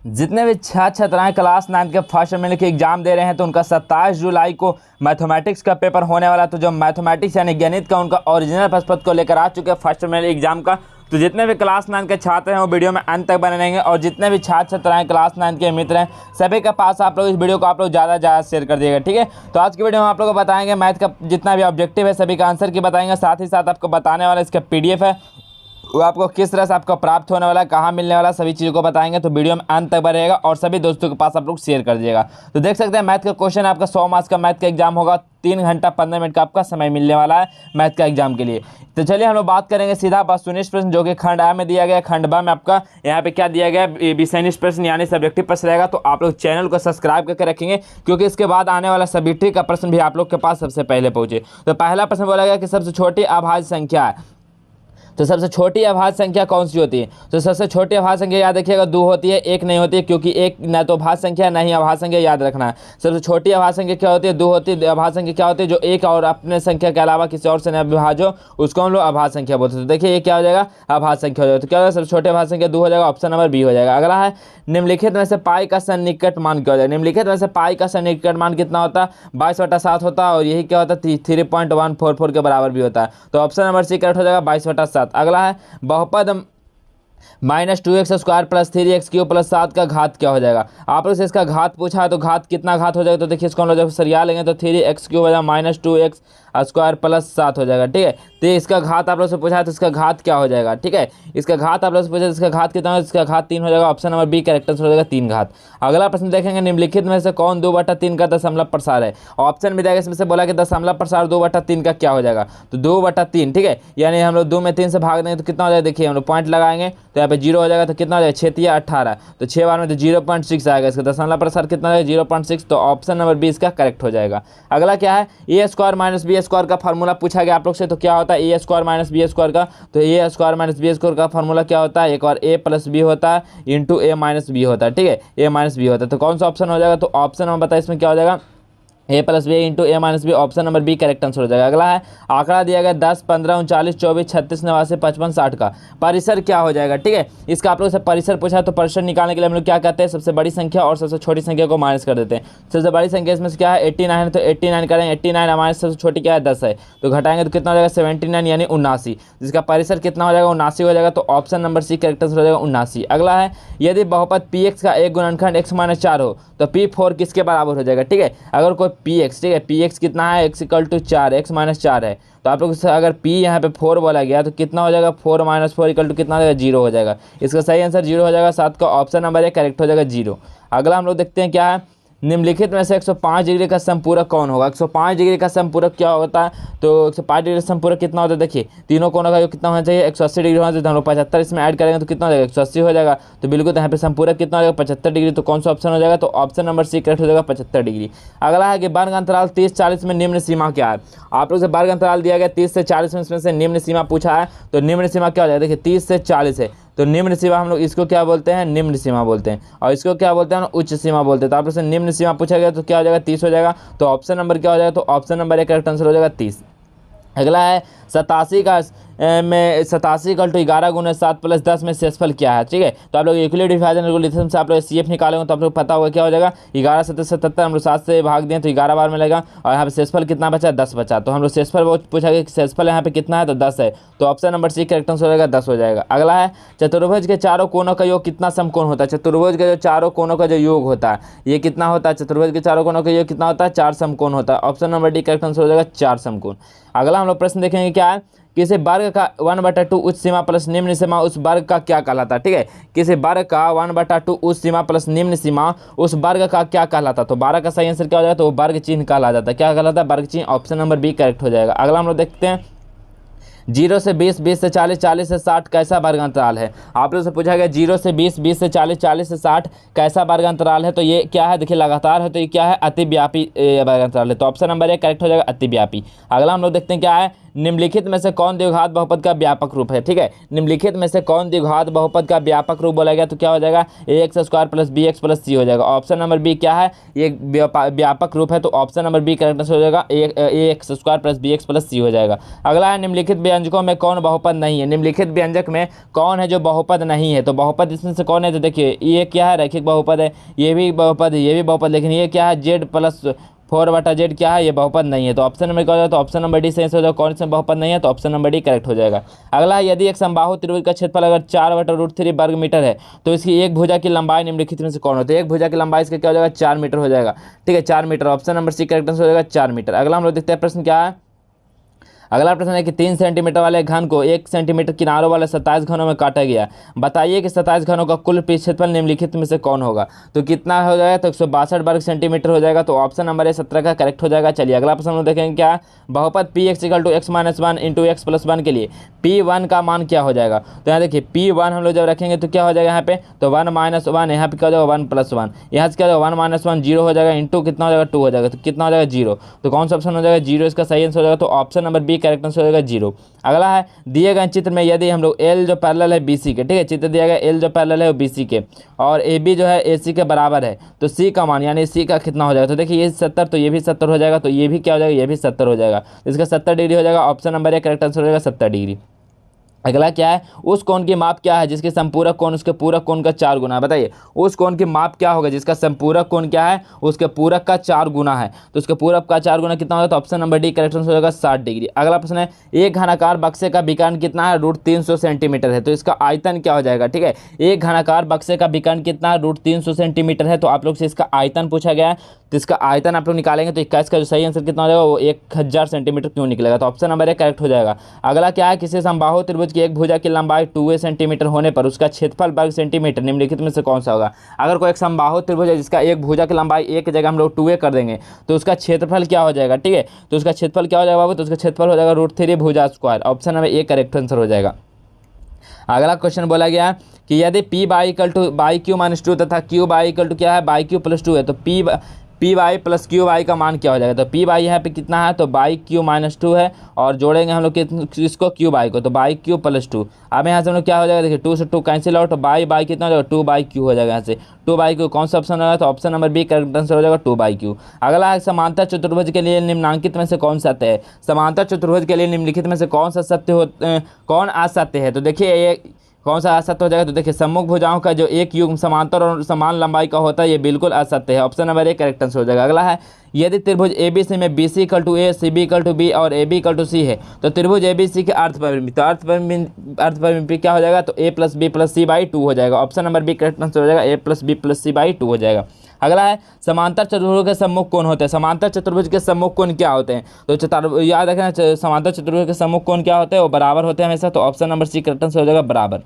जितने भी छात्र छात्राएं क्लास 9 के फर्स्ट सेमेस्टर के एग्जाम दे रहे हैं तो उनका 27 जुलाई को मैथमेटिक्स का पेपर होने वाला। तो जो मैथमेटिक्स यानी गणित का उनका ओरिजिनल प्रश्न पत्र को लेकर आ चुके हैं फर्स्ट सेमेस्टर एग्जाम का। तो जितने भी क्लास 9 के छात्र हैं वो वीडियो में अंत तक बने रहेंगे और जितने भी छात्र छात्राएं क्लास 9 के मित्र हैं सभी के पास आप लोग इस वीडियो को आप लोग ज़्यादा से ज़्यादा शेयर कर दिएगा, ठीक है। तो आज की वीडियो में आप लोग को बताएंगे मैथ का जितना भी ऑब्जेक्टिव है सभी का आंसर की बताएंगे, साथ ही साथ आपको बताने वाला इसका PDF है वो आपको किस तरह से आपको प्राप्त होने वाला है, कहाँ मिलने वाला, सभी चीज़ों को बताएंगे। तो वीडियो में अंत तक बनेगा और सभी दोस्तों के पास आप लोग शेयर कर दीजिएगा। तो देख सकते हैं मैथ का क्वेश्चन आपका 100 मार्क्स का मैथ का एग्जाम होगा, 3 घंटा 15 मिनट का आपका समय मिलने वाला है मैथ का एग्जाम के लिए। तो चलिए हम लोग बात करेंगे सीधा बस सुनिश्चित प्रश्न जो कि खंड आ में दिया गया। खंड ब में आपका यहाँ पे क्या दिया गया है, विषयनिष्ठ प्रश्न यानी सब्जेक्टिव प्रश्न रहेगा। तो आप लोग चैनल को सब्सक्राइब करके रखेंगे क्योंकि इसके बाद आने वाला सब्जेक्टिव का प्रश्न भी आप लोग के पास सबसे पहले पहुंचे। तो पहला प्रश्न बोला गया कि सबसे छोटी अभाज्य संख्या है। तो सबसे छोटी अभाज्य संख्या कौन सी होती है? तो सबसे छोटी अभाज्य संख्या याद रखिएगा 2 होती है, 1 नहीं होती है, क्योंकि 1 न तो भाज्य संख्या ना ही अभाज्य संख्या, याद रखना है। सबसे छोटी अभाज्य संख्या क्या होती है? 2 होती है। अभाज्य संख्या क्या होती है? जो एक और अपने संख्या के अलावा किसी और से न विभाज्य हो उसको हम लोग अभाज्य संख्या बोलते हैं। तो देखिए ये क्या हो जाएगा, अभाज्य संख्या हो जाएगा। तो क्या होगा, सबसे छोटी अभाज्य संख्या 2 हो जाएगा, ऑप्शन नंबर बी हो जाएगा। अगला है निम्नलिखित में से पाई का सन्निकट मान क्या हो जाएगा? निम्नलिखित में से पाई का सन्निकट मान कितना होता है? 22/7 होता है और यही क्या होता है 3.144 के बराबर भी होता है। तो ऑप्शन नंबर सी करेक्ट हो जाएगा 22/7। अगला है बहुपद -2x² + 3x³ + 7 का घात क्या हो जाएगा? आप लोग से इसका घात पूछा है तो घात कितना घात हो जाएगा? तो देखिए इसको हम लोग जब सरिया लेंगे तो 3x³ हो जाएगा -2x² + 7 हो जाएगा, ठीक है। तो इसका घात आप लोग से पूछा है तो इसका घात क्या हो जाएगा, ठीक है। इसका घात आप लोग से पूछा है इसका घात कितना है? इसका घात 3 हो जाएगा, option number B correct answer हो जाएगा 3 घात। अगला प्रश्न देखेंगे निम्नलिखित में से कौन 2/3 का दशमलव प्रसार है? ऑप्शन में देगा इसमें से बोला कि दशमलव प्रसार 2/3 का क्या हो जाएगा? तो 2/3, ठीक है, यानी हम लोग 2 में 3 से भाग देंगे तो कितना हो जाएगा? देखिए हम लोग पॉइंट लगाएंगे तो यहाँ पे 0 हो जाएगा तो कितना हो जाएगा? 6 × 18 तो 6 बार में तो 0.6 आएगा। इसका दशमलव प्रसार कितना है? 0.6। तो ऑप्शन नंबर बी इसका करेक्ट हो जाएगा। अगला क्या है, a² - b² का फार्मूला पूछा गया आप लोग से। तो क्या होता है a² - b² का? तो a² - b² का फार्मूला क्या होता है? एक और a + b होता है इंटू a - b होता है, ठीक है, a - b होता है। तो कौन सा ऑप्शन हो जाएगा? तो ऑप्शन नंबर बताइए इसमें क्या हो जाएगा? a + b into a - b, option number B correct answer हो जाएगा। अगला है आंकड़ा दिया गया 10, 15, 39, 24, 36, 89, 55, 60 का परिसर क्या हो जाएगा, ठीक है। इसका आप लोग से परिसर पूछा तो परिसर निकालने के लिए हम लोग क्या करते हैं? सबसे बड़ी संख्या और सबसे छोटी संख्या को माइनस कर देते हैं। सबसे बड़ी संख्या इसमें से क्या है? 89 है तो 89 करेंगे, 89 हमारे सबसे छोटी क्या है? 10 है तो घटाएंगे तो कितना हो जाएगा? 79 यानी 79, जिसका परिसर कितना हो जाएगा? 79 हो जाएगा। तो option number C correct answer हो जाएगा 79। अगला है यदि बहुपद px का एक गुणनखंड x - 4 हो तो p4 किसके बराबर हो जाएगा, ठीक है। अगर कोई px, ठीक है, px कितना है? x = 4, x - 4 है तो आप लोग अगर p यहाँ पे 4 बोला गया तो कितना हो जाएगा? 4 - 4 = कितना हो जाएगा? 0 हो जाएगा। इसका सही आंसर 0 हो जाएगा। 7 का ऑप्शन नंबर ए करेक्ट हो जाएगा 0। अगला हम लोग देखते हैं क्या है, निम्नलिखित में से 105 डिग्री का समपूरक कौन होगा? 105 डिग्री का समपूरक क्या होता है? तो 105 डिग्री का समपूरक कितना होता है? देखिए तीनों कोनों का कितना होना चाहिए? 180 डिग्री होना चाहिए। तो हम लोग 75 इसमें ऐड करेंगे तो कितना हो जाएगा? 180 हो जाएगा। तो बिल्कुल यहाँ पे समपूरक कितना हो जाएगा? 75 डिग्री। तो कौन सा ऑप्शन हो जाएगा? तो ऑप्शन नंबर सी करेक्ट हो जाएगा 75 डिग्री। अगला है कि वर्ग अंतराल 30-40 में निम्न सीमा क्या है? आप लोग से वर्ग अंतराल दिया गया 30 से 40 में, इसमें से निम्न सीमा पूछा है तो निम्न सीमा क्या हो जाएगा? देखिए 30 से 40 है तो निम्न सीमा हम लोग इसको क्या बोलते हैं? निम्न सीमा बोलते हैं। और इसको क्या बोलते हैं? उच्च सीमा बोलते हैं। तो आप लोग से निम्न सीमा पूछा गया तो क्या हो जाएगा? 30 हो जाएगा। तो ऑप्शन नंबर क्या हो जाएगा? तो option number A correct answer हो जाएगा 30। अगला है 87 का में 87 = 11 × 7 + 10 में शेषफल क्या है, ठीक है। तो आप लोग यूक्लिड डिवीजन एल्गोरिथम से आप लोग CF निकालेंगे तो आप लोग पता होगा क्या हो जाएगा? 11 7 77 हम लोग 7 से भाग दें तो 11 बार मिलेगा और यहाँ पे शेषफल कितना बचा? 10 बचा। तो हम लोग शेषफल वो पूछा गया कि शेषफल यहाँ पे कितना है? तो 10 है। तो option number C correct answer हो जाएगा 10 हो जाएगा। अगला है चतुर्भुज के चारों कोनों का योग कितना समकोण होता है? चतुर्भुज के जो चारों कोनों का जो योग होता है ये कितना होता है? चतुर्भुज के चारों कोनों का योग कितना होता है? 4 समकोण होता है। Option number D correct answer हो जाएगा 4 समकोण। अगला हम लोग प्रश्न देखेंगे क्या है, किसी वर्ग का 1/2 उच्च सीमा प्लस निम्न सीमा उस वर्ग का क्या कहलाता है, ठीक है। किसी वर्ग का 1/2 उच्च सीमा प्लस निम्न सीमा उस वर्ग का क्या कहलाता? तो 12 का सही आंसर क्या हो जाएगा? तो वर्ग चिन्ह कहला जाता है। क्या कहलाता है? वर्ग चिन्ह। ऑप्शन नंबर बी करेक्ट हो जाएगा। अगला हम लोग देखते हैं 0 से 20, 20 से 40, 40 से 60 कैसा वर्ग अंतराल है? आप लोग से पूछा गया 0 से 20, 20 से 40, 40 से 60 कैसा वर्ग अंतराल है? तो ये क्या है? देखिए लगातार है तो ये क्या है? अतिव्यापी वर्ग अंतराल है। तो ऑप्शन नंबर ए करेक्ट हो जाएगा अतिव्यापी। अगला हम लोग देखते हैं क्या है, निम्नलिखित में से कौन द्विघात बहुपद का व्यापक रूप है। ठीक है, निम्नलिखित में से कौन द्विघात बहुपद का व्यापक रूप बोला गया तो क्या हो जाएगा, a x square plus b x plus c हो जाएगा। ऑप्शन नंबर बी क्या है, ये व्यापक रूप है, तो option number B correct answer हो जाएगा, a x square plus b x plus c हो जाएगा। अगला है निम्नलिखित व्यंजकों में कौन बहुपद नहीं है। निम्नलिखित व्यंजक में कौन है जो बहुपद नहीं है, तो बहुपद इसमें से कौन है, तो देखिए ये क्या है, रैखिक बहुपद है, ये भी बहुपद है, ये भी बहुपद, लेकिन ये क्या है, जेड प्लस 4/z क्या है, ये बहुपद नहीं है। तो ऑप्शन नंबर क्या हो जाएगा, तो ऑप्शन नंबर डी सही हो जाएगा। कौन सा बहुपद नहीं है, तो ऑप्शन नंबर डी करेक्ट हो जाएगा। अगला है यदि एक समबाहु त्रिभुज का क्षेत्रफल अगर 4/√3 वर्ग मीटर है तो इसकी एक भुजा की लंबाई निम्नलिखित में से कौन होती है। एक भुजा की लंबाई इसका क्या हो जाएगा, 4 मीटर हो जाएगा। ठीक है, 4 metre, option number C correct answer हो जाएगा, 4 मीटर। अगला हम लोग देखते हैं प्रश्न क्या है। अगला प्रश्न है कि 3 सेंटीमीटर वाले घन को 1 सेंटीमीटर किनारों वाले 27 घनों में काटा गया। बताइए कि 27 घनों का कुल क्षेत्रफल निम्नलिखित में से कौन होगा। तो कितना हो जाएगा, तो 162 वर्ग सेंटीमीटर हो जाएगा। तो ऑप्शन नंबर ए 17 का करेक्ट हो जाएगा। चलिए अगला प्रश्न हम देखेंगे क्या, बहुपद P X equal to X minus 1 into X plus 1 के लिए P1 का मान क्या हो जाएगा। तो यहाँ देखिए P1 हम लोग जब रखेंगे तो क्या हो जाएगा यहाँ पे, तो 1 माइनस 1, यहाँ पे क्या हो जाएगा 1 प्लस 1, यहाँ से क्या हो जाएगा 1 माइनस 1 जीरो हो जाएगा, इंटू कितना हो जाएगा 2 हो जाएगा, तो कितना हो जाएगा 0। तो कौन सा ऑप्शन हो जाएगा, 0 इसका सही आंसर हो जाएगा। तो option number B correct answer हो जाएगा 0। अगला है दिए गए चित्र में यदि हम लोग एल जो पैरेलल है बीसी के, ठीक है, चित्र दिया गया एल जो पैरेलल है वो बीसी के और ए बी जो है एसी के बराबर है, तो सी का मान यानी सी का कितना हो जाएगा। तो देखिए ये 70, तो ये भी 70 हो जाएगा, तो ये भी क्या हो जाएगा, ये भी 70 हो जाएगा, इसका 70 डिग्री हो जाएगा। Option number A correct answer हो जाएगा 70 डिग्री। अगला क्या है, उस कोण की माप क्या है जिसके संपूरक कोण उसके पूरक कोण का 4 गुना है। बताइए उस कोण की माप क्या होगा जिसका संपूरक कोण क्या है, उसके पूरक का 4 गुना है। तो उसके पूरक का 4 गुना कितना होगा, तो option number D correct answer हो जाएगा 60 डिग्री। अगला प्रश्न है एक घनाकार बक्से का विकर्ण कितना है, √300 सेंटीमीटर है, तो इसका आयतन क्या हो जाएगा। ठीक है, एक घनाकार बक्से का विकर्ण कितना है, √300 सेंटीमीटर है, तो आप लोग से इसका आयतन पूछा गया है, तो इसका आयतन आप लोग निकालेंगे तो 21 का जो सही आंसर कितना हो जाएगा, वो 1000 सेंटीमीटर क्यों निकलेगा। तो ऑप्शन नंबर ए करेक्ट हो जाएगा। अगला क्या है, किसी समबाहु त्रिभुज की एक भुजा की लंबाई 2a सेंटीमीटर होने पर उसका क्षेत्रफल वर्ग सेंटीमीटर निम्नलिखित में से कौन सा होगा। अगर कोई एक समबाहु त्रिभुज है जिसका एक भुजा की लंबाई एक की जगह हम लोग 2a कर देंगे तो उसका क्षेत्रफल क्या हो जाएगा। ठीक है, तो उसका क्षेत्रफल क्या हो जाएगा बाबू, तो उसका क्षेत्रफल हो जाएगा √3 भुजा square. Option number A correct answer हो जाएगा। अगला क्वेश्चन बोला गया कि यदि P by equal two by Q minus 2 तथा क्यू बाई इक्वल टू क्या है, बाई क्यू प्लस 2 है, तो P Y plus Q Y का मान क्या हो जाएगा। तो पी वाई यहाँ पे कितना है, तो बाई क्यू माइनस 2 है और जोड़ेंगे हम लोग इसको क्यू बाई को, तो बाई क्यू प्लस 2। अब यहाँ से हम लोग क्या हो जाएगा, देखिए 2 से 2 कैंसिल आउट, तो बाई बाई कितना हो जाएगा 2 बाई क्यू हो जाएगा। यहाँ से 2 बाई क्यू कौन सा ऑप्शन होगा, तो option number B correct answer हो जाएगा 2 बाई क्यू। अगला है समांतर चतुर्भुज के लिए निम्नांकित में से कौन सत्य है। समांतर चतुर्भुज के लिए निम्नलिखित में से कौन सा सत्य हो, कौन असत्य है। तो देखिए ये कौन सा असत्य हो जाएगा, तो देखिए सम्मुख भुजाओं का जो एक युग्म समांतर और समान लंबाई का होता है ये बिल्कुल असत्य है। Option number A correct answer हो जाएगा। अगला है यदि त्रिभुज एबीसी में BC equal to A, CB equal to B और एबी इक्वल टू सी है तो त्रिभुज एबीसी के अर्थपरिमिति, तो अर्थपरिमिति क्या हो जाएगा, तो a plus b plus c by 2 हो जाएगा। Option number B correct answer हो जाएगा, a plus b plus c by 2 हो जाएगा। अगला है समांतर चतुर्भुज के सम्मुख कोण होते हैं। समांतर चतुर्भुज के सम्मुख कोण क्या होते हैं, तो याद रखना समांतर चतुर्भुज के सम्मुख कोण क्या होते हैं, वो बराबर होते हैं हमेशा। तो option number C correct answer हो जाएगा बराबर।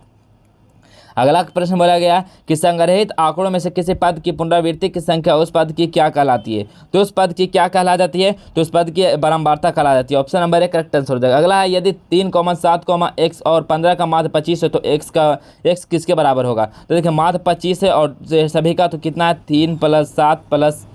अगला प्रश्न बोला गया कि संग्रहित आंकड़ों में से किसी पद की पुनरावृत्ति की संख्या उस पद की क्या कहलाती है। तो उस पद की क्या कहला जाती है, तो उस पद की बारंबारता कहला जाती है। Option number A correct answer हो जाएगा। अगला है यदि 3, 7, x और 15 का माध्य 25 है तो x किसके बराबर होगा। तो देखिए माध्य 25 है और सभी का तो कितना है 3 + 7 +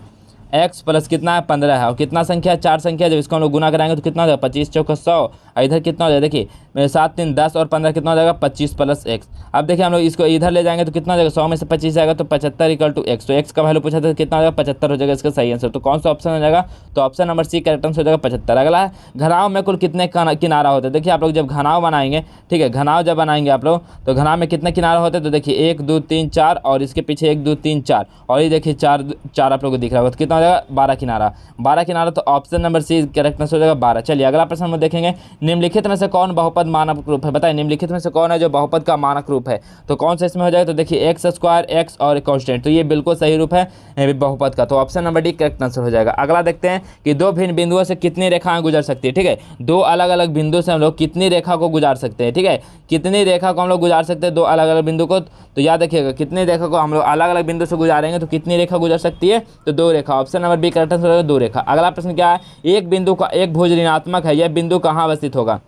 x प्लस कितना है 15 है और कितना संख्या है 4 संख्या, जब इसको हम लोग गुना कराएंगे तो कितना हो जाएगा 25 चौका 100 और इधर कितना हो जाएगा, देखिए 7 3 10 और 15 कितना हो जाएगा 25 + x। अब देखिए हम लोग इसको इधर ले जाएंगे तो कितना हो जाएगा 100 में से 25 जाएगा तो 75 = x। तो x का वैल्यू पूछा था कितना हो जाएगा 75 हो जाएगा इसका सही आंसर। तो कौन सा ऑप्शन हो जाएगा, तो option number C correct answer हो जाएगा 75। अगला है घनाव में कुल कितने किनारा होते हैं। देखिए आप लोग जब घनाव बनाएंगे, ठीक है, घनाव जब बनाएंगे आप लोग तो घनाव में कितने किनारा होते हैं, तो देखिए 1 2 3 4 और इसके पीछे 1 2 3 4 और ये देखिए 4 आप लोग को दिख रहा होगा तो कितना हो जाएगा 12 किनारा। तो option number C correct answer हो जाएगा 12। चलिए अगला प्रश्न हम देखेंगे निम्नलिखित में से कौन बहुपद मानक रूप है। बताइए निम्नलिखित में से कौन है जो बहुपद का मानक रूप है, तो कौन सा इसमें हो जाएगा, तो देखिए x² x और कांस्टेंट, तो ये बिल्कुल सही रूप है बहुपद का। तो option number D correct answer हो जाएगा। अगला देखते हैं कि दो भिन्न बिंदुओं से कितनी रेखाएं गुजर सकती है। ठीक है, दो अलग अलग बिंदु से हम लोग कितनी रेखा को गुजार सकते हैं। ठीक है, कितनी रेखा को हम लोग गुजार सकते हैं दो अलग अलग बिंदु को, तो याद रखिएगा कितनी रेखा को हम लोग अलग अलग बिंदु से गुजारेंगे तो कितनी रेखा गुजर सकती है, तो 2 रेखा। Option number B correct answer हो जाएगा 2 रेखा। अगला प्रश्न क्या है, एक बिंदु का एक भुज ऋणात्मक है, यह बिंदु कहाँ अवस्थित होगा।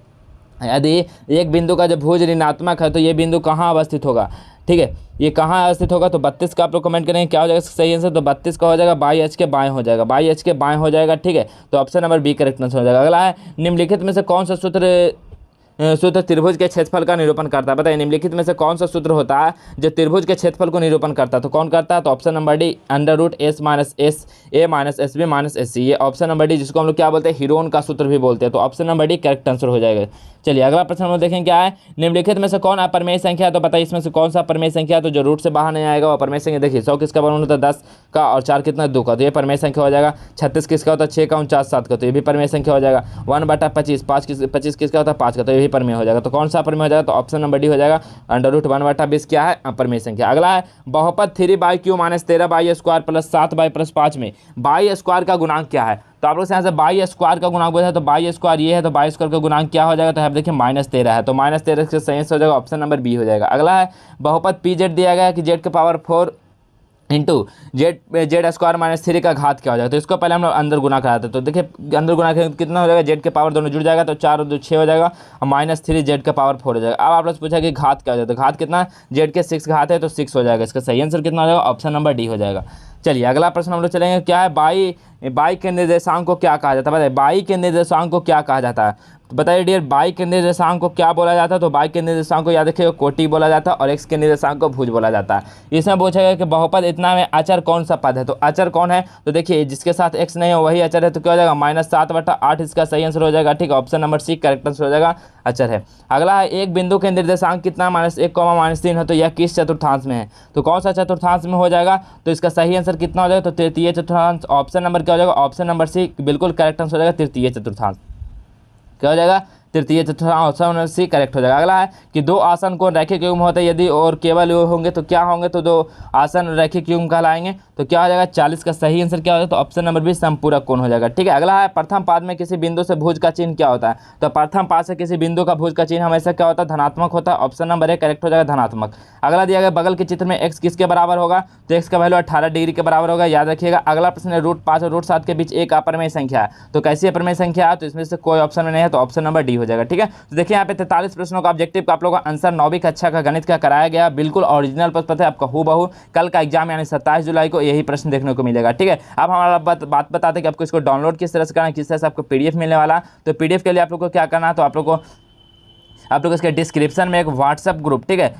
यदि एक बिंदु का जब भुज ऋणात्मक है तो ये बिंदु कहाँ अवस्थित होगा, ठीक है, ये कहाँ अवस्थित होगा, तो 32 का आप लोग कमेंट करेंगे क्या हो जाएगा सही आंसर, तो 32 का हो जाएगा बाई एच के बाएं हो जाएगा, बाई एच के बाएं हो जाएगा, ठीक है। तो option number B correct answer हो जाएगा। अगला है निम्नलिखित में से कौन सा सूत्र त्रिभुज के क्षेत्रफल का निरूपण करता है। बताइए निम्नलिखित में से कौन सा सूत्र होता है जो त्रिभुज के क्षेत्रफल को निरूपण करता है, तो कौन करता है, तो option number D √s - s a - sb - sc, ये ऑप्शन नंबर डी जिसको हम लोग क्या बोलते हैं, हीरोन का सूत्र भी बोलते हैं। तो option number D correct answer हो जाएगा। चलिए अगला प्रश्न हम लोग देखें क्या है, निम्नलिखित में से कौन अपरिमेय संख्या है, तो बताइए इसमें से कौन सा अपरिमेय संख्या है, तो जो रूट से बाहर नहीं आएगा वो अपरिमेय संख्या। देखिए 100 किसका बना होता है, 10 का, और 4 कितना 2 का, तो ये परिमेय संख्या हो जाएगा। 36 किसका होता है, 6 का, 49 7 का, तो ये भी परिमेय संख्या हो जाएगा। 1/25 25 किसका होता है, 5 का, तो ये भी परिमेय हो जाएगा। तो कौन सा अपरिमेय हो जाएगा, तो ऑप्शन नंबर डी हो जाएगा √1/20 क्या है, अपरिमेय संख्या। अगला है बहुपद 3/q - 13/² + 7/5 में बाई स्क्वायर का गुणांक क्या है। तो आप लोग से यहाँ से बाई स्क्वायर का गुणांक बोला है, तो बाई स्क्वायर ये है, तो बाई स्क्वायर का गुणांक क्या हो जाएगा, तो यहाँ देखिए -13 है, तो -13 से सही हो जाएगा, ऑप्शन नंबर बी हो जाएगा। अगला है बहुपद pz दिया गया है कि z के पावर 4 इंटू z² - 3 का घात क्या हो जाएगा, तो इसको पहले हम लोग अंदर गुना कराते हैं। तो देखिए अंदर गुना कितना हो जाएगा, z के पावर दोनों जुड़ जाएगा, तो 4 और 2 6 हो जाएगा, और -3 z के पावर 4 हो जाएगा। अब आप लोग से पूछा कि घात क्या हो जाएगा, तो घात कितना, z के 6 घात है तो 6 हो जाएगा। इसका सही आंसर कितना हो जाएगा, ऑप्शन नंबर डी हो जाएगा। चलिए अगला प्रश्न हम लोग चलेंगे क्या है, बाई के निर्देशांक को क्या कहा जाता है। बताइए बाई के निर्देशांक को क्या कहा जाता है, तो बताइए डियर बाई के निर्देशांक को क्या बोला जाता है, तो बाई के निर्देशांक को याद रखिएगा कोटि बोला जाता है, और एक्स के निर्देशांक को भुज बोला जाता है। इसमें पूछा गया कि बहुपद इतना में अचर कौन सा पद है, तो अचर कौन है, तो देखिए जिसके साथ एक्स नहीं हो वही अचर है, तो क्या हो जाएगा -7/8 इसका सही आंसर हो जाएगा, ठीक है, option number C correct answer हो जाएगा, अचर है। अगला है एक बिंदु के निर्देशांक कितना -1, -3 है, तो यह किस चतुर्थांश में है, तो कौन सा चतुर्थांश में हो जाएगा, तो इसका सही आंसर कितना हो जाएगा, तो तृतीय चतुर्थांश, ऑप्शन नंबर क्या हो जाएगा, ऑप्शन नंबर सी बिल्कुल करेक्ट आंसर हो जाएगा, तृतीय चतुर्थांश क्या हो जाएगा, तृतीय चतुर्थांश, ऑप्शन सी करेक्ट हो जाएगा। अगला है कि दो आसन कोण रैखिक युग्म होते हैं यदि और केवल होंगे तो क्या होंगे, तो दो आसन रैखिक युग्म कहलाएंगे, तो क्या हो जाएगा 40 का सही आंसर क्या हो जाएगा, तो ऑप्शन नंबर बी संपूरक कोण हो जाएगा, ठीक है। अगला है प्रथम पाद में किसी बिंदु से भुज का चिन्ह क्या होता है, तो प्रथम पाद से किसी बिंदु का भुज का चिन्ह हमेशा क्या होता है, धनात्मक होता है, ऑप्शन नंबर ए करेक्ट हो जाएगा, धनात्मक। अगला दिया गया बगल के चित्र में एक्स किसके बराबर होगा, तो एक्स का वैल्यू 18 डिग्री के बराबर होगा, याद रखिएगा। अगला प्रश्न है √5 और √7 के बीच एक अपरिमेय संख्या है, तो कैसी अपरिमेय संख्या है, तो इसमें से कोई ऑप्शन में नहीं है, तो ऑप्शन नंबर डी हो जाएगा, ठीक है। तो देखिए यहाँ पे 43 प्रश्नों का ऑब्जेक्टिव का आप लोगों का आंसर 9वीं कक्षा का गणित का कराया गया, बिल्कुल ओरिजिनल प्रश्न पत्र है आपका हूबहू। कल का एग्जाम यानी 27 जुलाई को यही प्रश्न देखने को मिलेगा, ठीक है। अब हमारा बात बताते हैं कि आपको इसको डाउनलोड किस तरह से करना है, किस तरह से आपको पीडीएफ मिलने वाला। तो पीडीएफ के लिए आप लोग को क्या करना है, तो आप लोग इसके डिस्क्रिप्शन में एक व्हाट्सएप ग्रुप, ठीक है,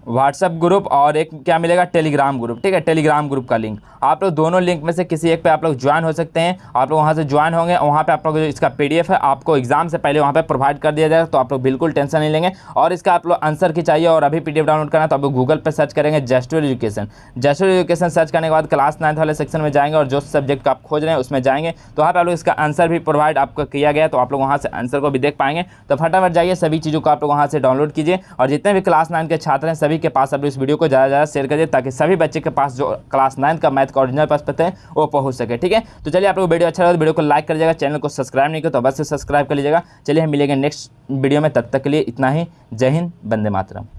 व्हाट्सएप ग्रुप और एक क्या मिलेगा, टेलीग्राम ग्रुप, ठीक है, टेलीग्राम ग्रुप का लिंक आप लोग दोनों लिंक में से किसी एक पे आप लोग ज्वाइन हो सकते हैं। आप लोग वहाँ से ज्वाइन होंगे, वहाँ पे आप लोग जो इसका पीडीएफ है आपको एग्जाम से पहले वहाँ पे प्रोवाइड कर दिया जाएगा, तो आप लोग बिल्कुल टेंशन नहीं लेंगे। और इसका आप लोग आंसर की चाहिए और अभी पीडीएफ डाउनलोड करना, तो आप लोग गूगल पर सर्च करेंगे जस्टोर एजुकेशन सर्च करने के बाद क्लास 9 वाले सेक्शन में जाएंगे और जो सब्जेक्ट का आप खोज रहे हैं उसमें जाएंगे, तो वहाँ पर आप लोग इसका आंसर भी प्रोवाइड आपको किया गया, तो आप लोग वहाँ से आंसर को भी देख पाएंगे। तो फटाफट जाइए सभी चीज़ों को आप लोग वहाँ से डाउनलोड कीजिए, और जितने भी क्लास 9 के छात्र हैं सभी के पास आप लोग इस वीडियो को ज़्यादा से ज़्यादा शेयर करिए, ताकि सभी बच्चे के पास जो क्लास 9 का मैथ का ओरिजिनल प्रश्न पत्र है वो पहुंच सके, ठीक है। तो चलिए आप लोग वीडियो अच्छा लगा तो वीडियो को लाइक कर जाएगा, चैनल को सब्सक्राइब नहीं किया तो बस सब्सक्राइब कर लीजिएगा। चलिए हम मिलेंगे नेक्स्ट वीडियो में, तब तक के लिए इतना ही। जय हिंद, वंदे मातरम।